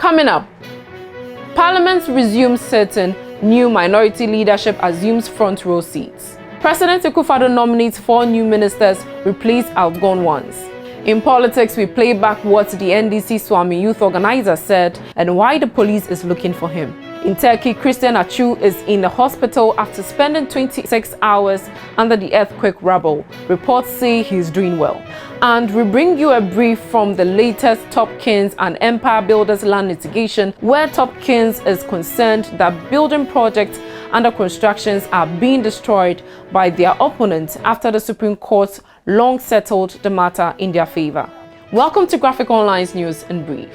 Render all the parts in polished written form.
Coming up, Parliament resumes sitting, new minority leadership assumes front row seats. President Akufo-Addo nominates 4 new ministers, replace outgone ones. In politics, we play back what the NDC Suame youth organizer said and why the police is looking for him. In Turkey, Christian Atsu is in the hospital after spending 26 hours under the earthquake rubble. Reports say he's doing well. And we bring you a brief from the latest Topkins and Empire Builders land litigation, where Topkins is concerned that building projects under constructions are being destroyed by their opponents after the Supreme Court long settled the matter in their favor. Welcome to Graphic Online's News in Brief.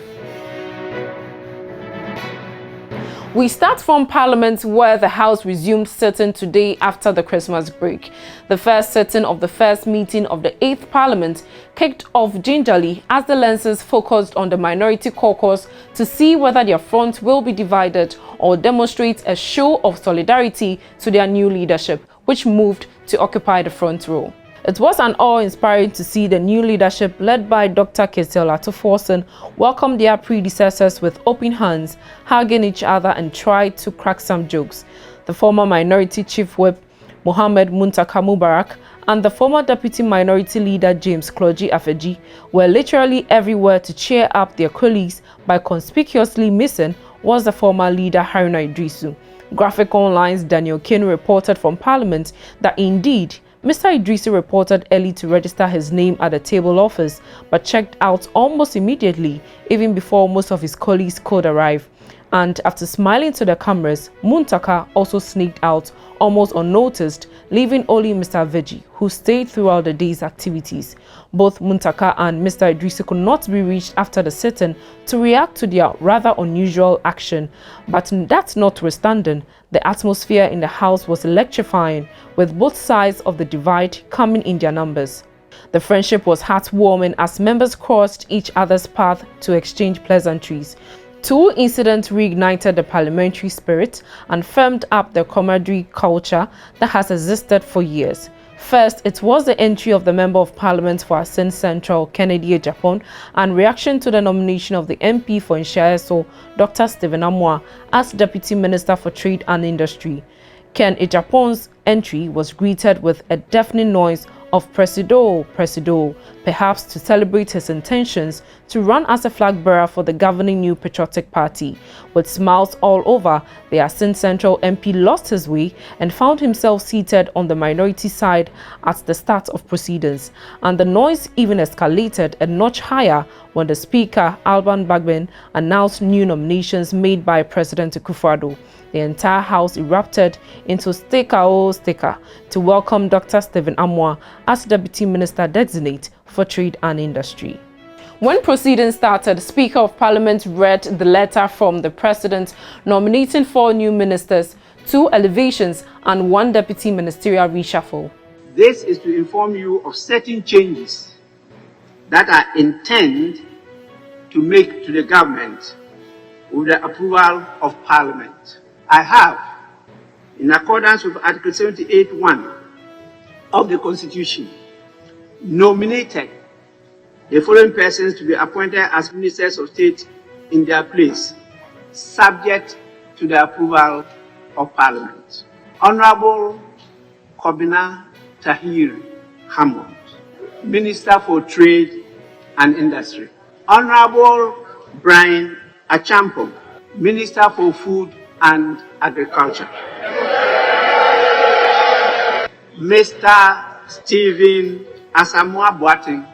We start from Parliament, where the House resumed sitting today after the Christmas break. The first sitting of the first meeting of the 8th Parliament kicked off gingerly as the lenses focused on the minority caucus to see whether their front will be divided or demonstrate a show of solidarity to their new leadership, which moved to occupy the front row. It was an awe-inspiring to see the new leadership led by Dr. Ketil Atuforsen welcome their predecessors with open hands, hugging each other and try to crack some jokes. The former minority chief whip, Mohammed Muntaka Mubarak, and the former deputy minority leader, James Kloji Afeji, were literally everywhere to cheer up their colleagues, by conspicuously missing was the former leader Haruna Idrisu. Graphic Online's Daniel Kane reported from Parliament that indeed, Mr. Idrisu reported early to register his name at the table office, but checked out almost immediately, even before most of his colleagues could arrive. And after smiling to the cameras, Muntaka also sneaked out almost unnoticed, leaving only Mr. Veji, who stayed throughout the day's activities. Both Muntaka and Mr. Idrisu could not be reached after the sitting to react to their rather unusual action. But that notwithstanding, the atmosphere in the House was electrifying, with both sides of the divide coming in their numbers. The friendship was heartwarming as members crossed each other's path to exchange pleasantries. 2 incidents reignited the parliamentary spirit and firmed up the camaraderie culture that has existed for years. First, it was the entry of the Member of Parliament for Asin Central, Kennedy Acheampong, and reaction to the nomination of the MP for Nshaeso, Dr. Stephen Amoah, as Deputy Minister for Trade and Industry. Ken Acheampong's entry was greeted with a deafening noise of Presido, Presido, perhaps to celebrate his intentions to run as a flag bearer for the governing New Patriotic Party. With smiles all over, the Asin Central MP lost his way and found himself seated on the minority side at the start of proceedings, and the noise even escalated a notch higher when the Speaker, Alban Bagbin, announced new nominations made by President Akufo-Addo. The entire House erupted into sticker to welcome Dr. Stephen Amoah as Deputy Minister Designate for Trade and Industry. When proceedings started, Speaker of Parliament read the letter from the President nominating 4 new ministers, 2 elevations and 1 deputy ministerial reshuffle. This is to inform you of certain changes that I intend to make to the government with the approval of Parliament. I have, in accordance with Article 78(1) of the Constitution, nominated the following persons to be appointed as Ministers of State in their place, subject to the approval of Parliament. Honorable Kobina Tahir Hammond, Minister for Trade and Industry. Honorable Bryan Acheampong, Minister for Food and Agriculture. Mr. Stephen Asamoah Boateng,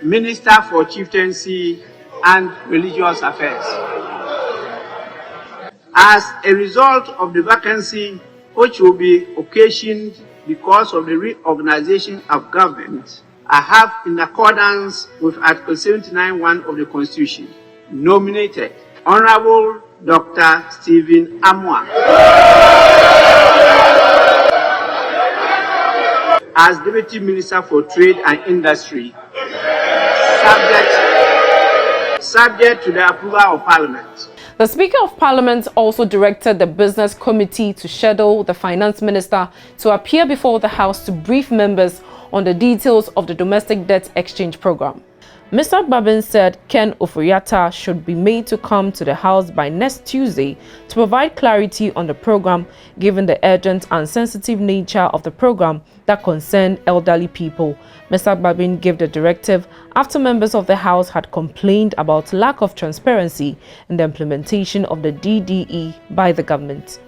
Minister for Chieftaincy and Religious Affairs. As a result of the vacancy which will be occasioned because of the reorganization of government, I have, in accordance with Article 79(1) of the Constitution, nominated Honorable Dr. Stephen Amoah as Deputy Minister for Trade and Industry, subject to the approval of Parliament. The Speaker of Parliament also directed the Business Committee to schedule the Finance Minister to appear before the House to brief members on the details of the domestic debt exchange program. Mr. Babin said Ken Oforiatta should be made to come to the House by next Tuesday to provide clarity on the program, given the urgent and sensitive nature of the program that concerned elderly people. Mr. Babin gave the directive after members of the House had complained about lack of transparency in the implementation of the DDE by the government.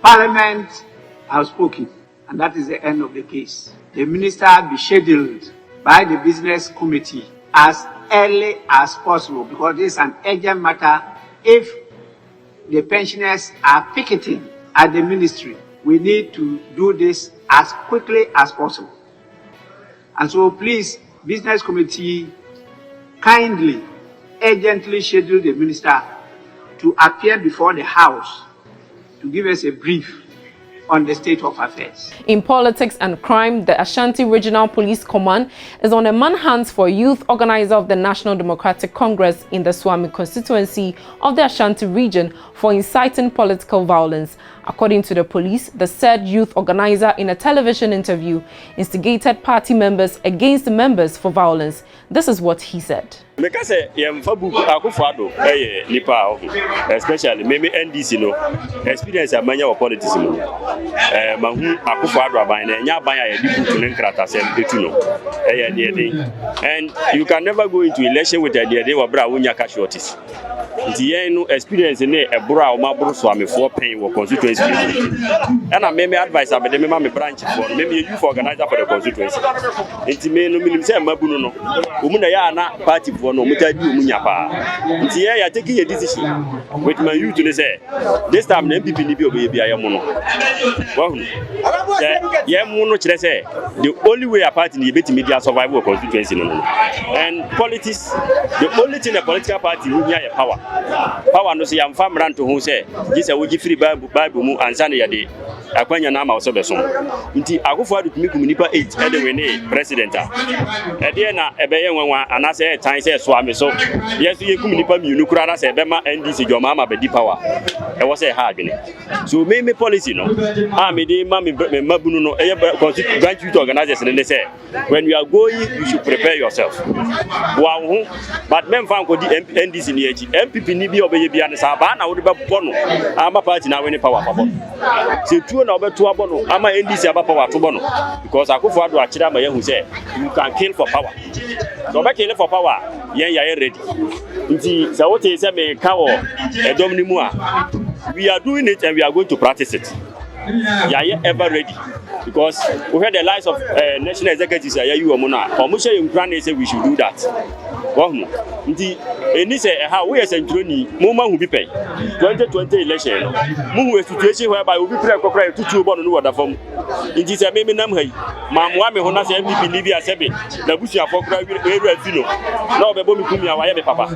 Parliament has spoken, and that is the end of the case. The minister be scheduled by the business committee as early as possible, because this is an urgent matter. If the pensioners are picketing at the ministry, we need to do this as quickly as possible. And so please, business committee, kindly, urgently schedule the minister to appear before the House to give us a brief on the state of affairs. In politics and crime, the Ashanti Regional Police Command is on a manhunt for youth organizer of the National Democratic Congress in the Suame constituency of the Ashanti region for inciting political violence. According to the police, the said youth organizer in a television interview instigated party members against the members for violence. This is what he said. Especially maybe NDC no experience a manya of politics no mahu akufado abane nya ban ya dipu tunen krata sem betuno and you can never go into election with the idea wa bra wonya casualties nti yen no experience ne ebura o maburu so amefo pen wo constituency and I may advise abede me ma me branch for maybe a youth organizer for the constituency nti me no minim say mabunu no omuna ya na party for no mutadi omunya pa nti ya taking a decision with my youth to say this time na MPP ni bi obebi ayemo no wow yemu no kire say the only way a party ni beti media survive of constituency no and politics, the only thing a political party will have power no say am fam ran to who say this a wogi free bible mu ansa na yade akwanya na ma so beso nti akofo adu tumi nipa 8 e de we ne president e de na ebe ye nwanwa anase tan say so ame so yes ye kum nipa miunu kura na say ebe ma NDC joma ma be di power e wo say ha adwene so me policy no me dey ma me mabunu no e branch youth organizers ne say when you are going you should prepare yourself wow but men fan ko di NDC ni eji MPP ni bi obeye bia ne sa ba na wo de be bono ama party na we ne power pa bono se tuo na obeto abono ama NDC aba power to bono because akofo ado akira ma yahu say you can kill for power so be kill for power yen ya ready nti sa wo te say me ka wo edom ni mu a we are doing it and we are going to practice it. We are ever ready because we heard the lies of national executives. You say we should do that. How we as a journey, Moma who be paid 2020 election. Move a situation whereby we be prepared to 2 born water from. It is a baby name. Mamma Hona MPP Livia Sebi, the Bushia for Fino. No, the Bomi Kumia, Papa.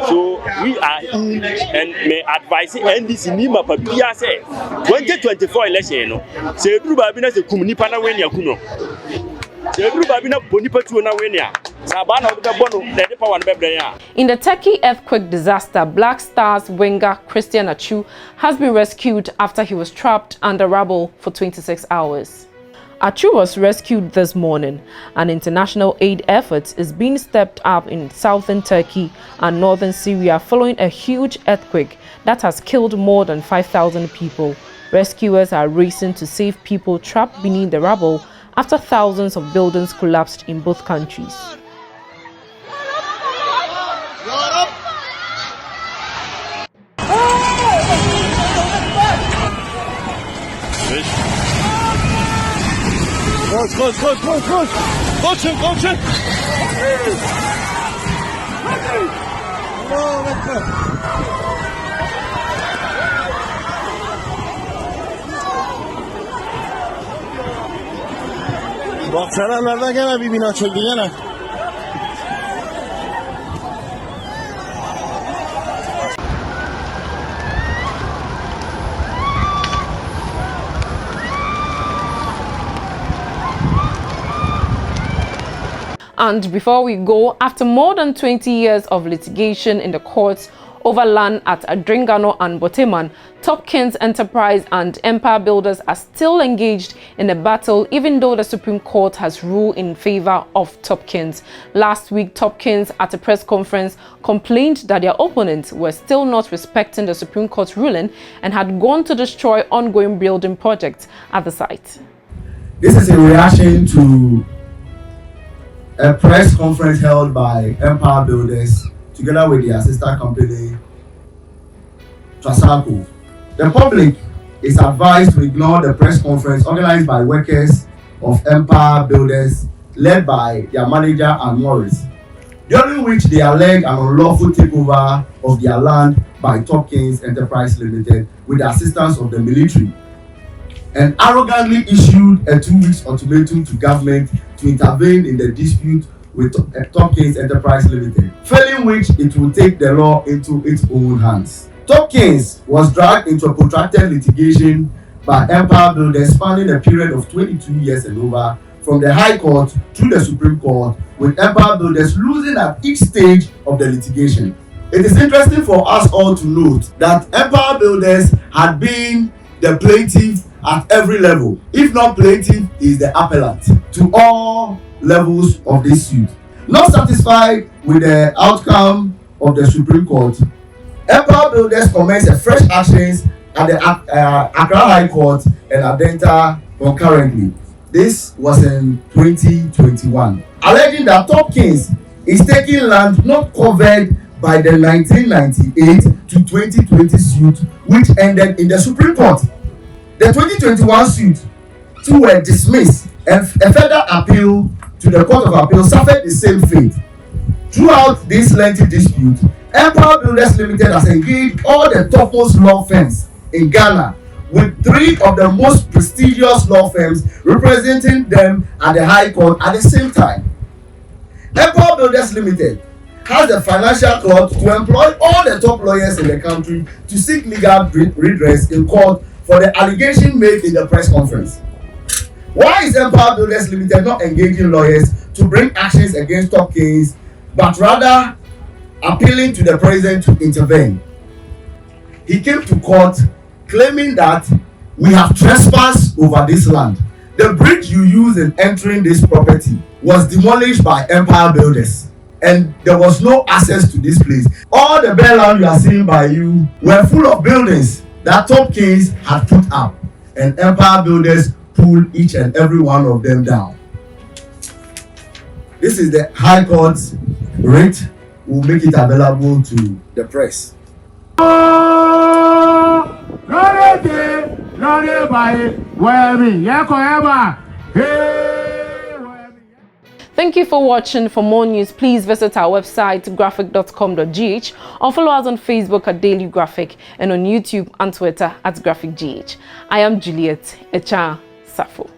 So we are in and may advise NDC Nima Papia say 2024 election. Say, Babina se Kumnipa na wenya kuno. Say, Babina Bonipa to na wenya. In the Turkey earthquake disaster, Black Stars winger Christian Atsu has been rescued after he was trapped under rubble for 26 hours. Atsu was rescued this morning. An international aid effort is being stepped up in southern Turkey and northern Syria following a huge earthquake that has killed more than 5,000 people. Rescuers are racing to save people trapped beneath the rubble after thousands of buildings collapsed in both countries. Baksana gene bir bina çöktü gene. And before we go, after more than 20 years of litigation in the courts over land at Adringano and Boteman, Topkins Enterprise and Empire Builders are still engaged in a battle, even though the Supreme Court has ruled in favor of Topkins. Last week, Topkins, at a press conference, complained that their opponents were still not respecting the Supreme Court ruling and had gone to destroy ongoing building projects at the site. This is in reaction to a press conference held by Empire Builders together with their sister company, Trasaco. The public is advised to ignore the press conference organized by workers of Empire Builders led by their manager and Morris, during which they alleged an unlawful takeover of their land by Topkins Enterprise Limited with the assistance of the military, and arrogantly issued a 2-week ultimatum to government to intervene in the dispute with Topkins Enterprise Limited, failing which it will take the law into its own hands. Topkins was dragged into a protracted litigation by Empire Builders spanning a period of 22 years and over, from the High Court to the Supreme Court, with Empire Builders losing at each stage of the litigation. It is interesting for us all to note that Empire Builders had been the plaintiff at every level. If not plaintiff, is the appellant to all levels of this suit. Not satisfied with the outcome of the Supreme Court, Empire Builders commenced fresh actions at the Accra High Court and Adenta concurrently. This was in 2021, alleging that Topkins is taking land not covered by the 1998 to 2020 suit, which ended in the Supreme Court. The 2021 suit, two were dismissed, and a further appeal to the Court of Appeal suffered the same fate. Throughout this lengthy dispute, Empire Builders Limited has engaged all the topmost law firms in Ghana, with 3 of the most prestigious law firms representing them at the High Court at the same time. Empire Builders Limited has the financial clout to employ all the top lawyers in the country to seek legal redress in court for the allegation made in the press conference. Why is Empire Builders Limited not engaging lawyers to bring actions against Topkins, but rather appealing to the president to intervene? He came to court claiming that we have trespassed over this land. The bridge you used in entering this property was demolished by Empire Builders, and there was no access to this place. All the bare land you are seeing by you were full of buildings that Topkins had put up, and Empire Builders pulled each and every one of them down. This is the High Court's writ. We'll make it available to the press. Thank you for watching. For more news, please visit our website graphic.com.gh, or follow us on Facebook at Daily Graphic and on YouTube and Twitter at GraphicGH. I am Juliet Echa Safo.